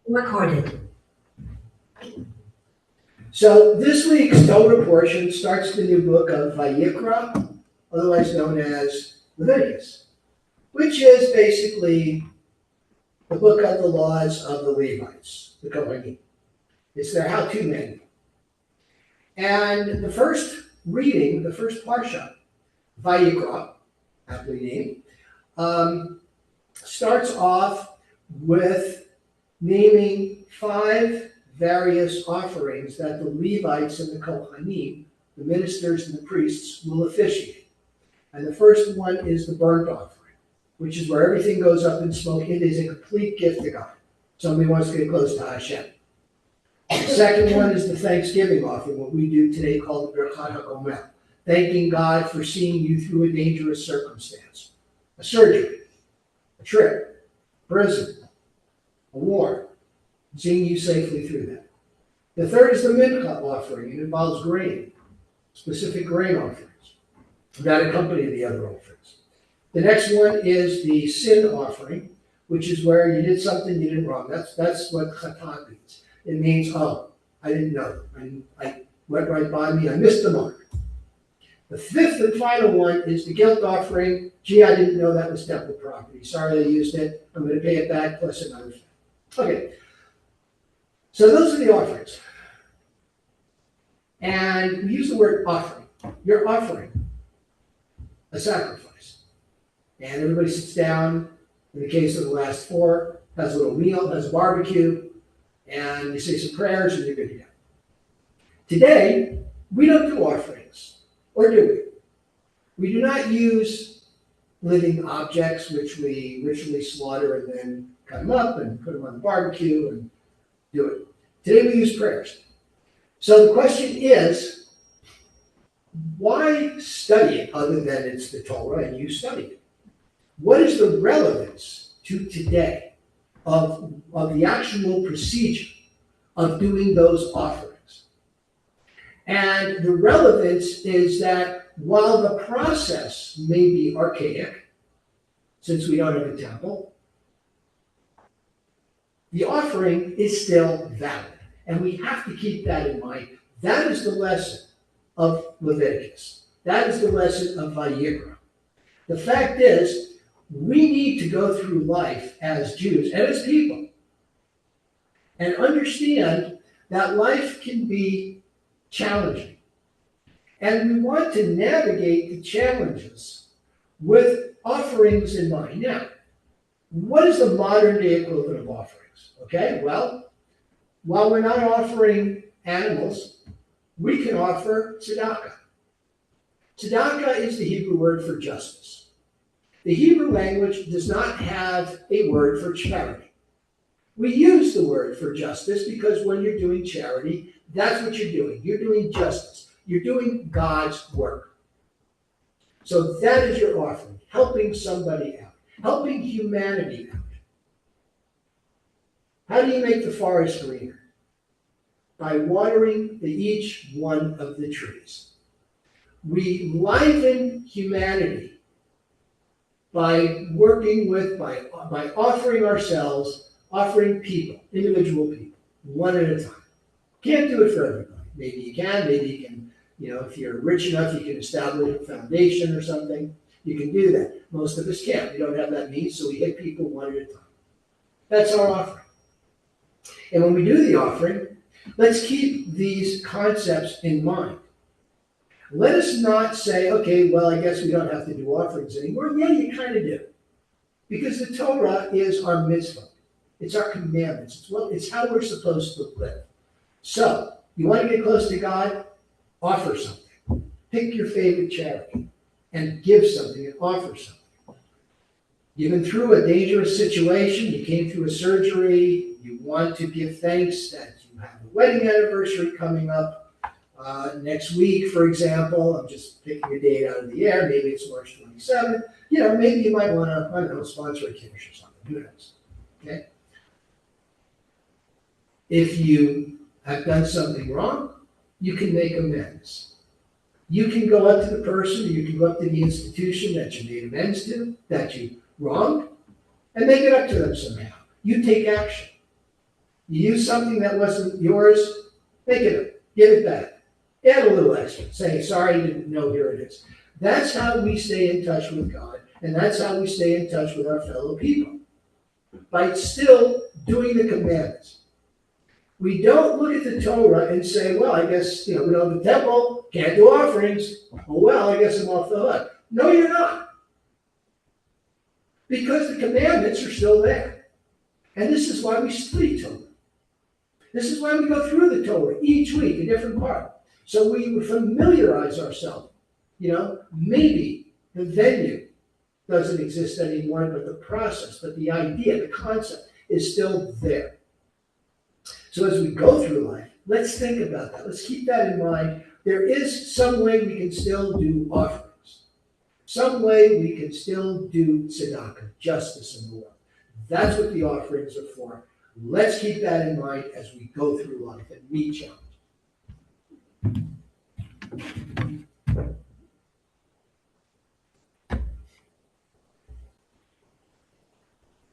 Recorded. So this week's Torah portion starts the new book of Vayikra, otherwise known as Leviticus, which is basically the book of the laws of the Levites, the Kohanim. It's their how-to manual. And the first reading, the first parsha, Vayikra, aptly named, starts off with naming 5 various offerings that the Levites and the Kohanim, the ministers and the priests, will officiate. And the first one is the burnt offering, which is where everything goes up in smoke. It is a complete gift to God. Somebody wants to get close to Hashem. The second one is the thanksgiving offering, what we do today called the Birkat HaGomel, thanking God for seeing you through a dangerous circumstance, a surgery, a trip, prison, a war, seeing you safely through that. The third is the mincha offering. It involves grain, specific grain offerings that accompany the other offerings. The next one is the sin offering, which is where you did something you did wrong. That's what chatan means. It means, oh, I didn't know. I went right by me. I missed the mark. The fifth and final one is the guilt offering. Gee, I didn't know that was temple property. Sorry I used it. I'm going to pay it back plus another thing. Okay. So those are the offerings. And we use the word offering. You're offering a sacrifice. And everybody sits down, in the case of the last 4, has a little meal, has a barbecue, and you say some prayers and you're good to go. Today, we don't do offerings, or do we? We do not use living objects which we ritually slaughter and then cut them up and put them on the barbecue and do it. Today we use prayers. So the question is, why study it other than it's the Torah and you study it? What is the relevance to today of the actual procedure of doing those offerings? And the relevance is that while the process may be archaic, since we don't have a temple, the offering is still valid. And we have to keep that in mind. That is the lesson of Leviticus. That is the lesson of Vayikra. The fact is, we need to go through life as Jews and as people and understand that life can be challenging. And we want to navigate the challenges with offerings in mind. Now, what is the modern day equivalent of offerings? Okay, well, while we're not offering animals, we can offer tzedakah. Tzedakah is the Hebrew word for justice. The Hebrew language does not have a word for charity. We use the word for justice because when you're doing charity, that's what you're doing. You're doing justice. You're doing God's work. So that is your offering, helping somebody out, helping humanity out. How do you make the forest greener? By watering each one of the trees. We liven humanity by working with, by offering ourselves, offering people, individual people, one at a time. Can't do it for everybody. Maybe you can, if you're rich enough, you can establish a foundation or something. You can do that. Most of us can't. We don't have that means, so we hit people one at a time. That's our offering. And when we do the offering, let's keep these concepts in mind. Let us not say, okay, well, I guess we don't have to do offerings anymore. Yeah, you kind of do. Because the Torah is our mitzvah. It's our commandments. It's how we're supposed to live. So, you want to get close to God? Offer something. Pick your favorite charity and give something and offer something. You've been through a dangerous situation. You came through a surgery. You want to give thanks that you have a wedding anniversary coming up next week, for example. I'm just picking a date out of the air. Maybe it's March 27th. Maybe you might want to, I don't know, sponsor a kiddush or something. Who knows? Okay? If you have done something wrong, you can make amends. You can go up to the person, you can go up to the institution that you made amends to, that you wronged, and make it up to them somehow. You take action. You use something that wasn't yours, make it up, give it back. Add a little extra, say, sorry, didn't know, here it is. That's how we stay in touch with God, and that's how we stay in touch with our fellow people, by still doing the commandments. We don't look at the Torah and say, well, I guess, we don't have the temple, can't do offerings. Oh, well, I guess I'm off the hook. No, you're not. Because the commandments are still there. And this is why we study Torah. This is why we go through the Torah each week, a different part. So we familiarize ourselves. Maybe the venue doesn't exist anymore, but the process, but the idea, the concept is still there. So as we go through life, let's think about that. Let's keep that in mind. There is some way we can still do offerings. Some way we can still do tzedakah, justice in the world. That's what the offerings are for. Let's keep that in mind as we go through life and meet challenges.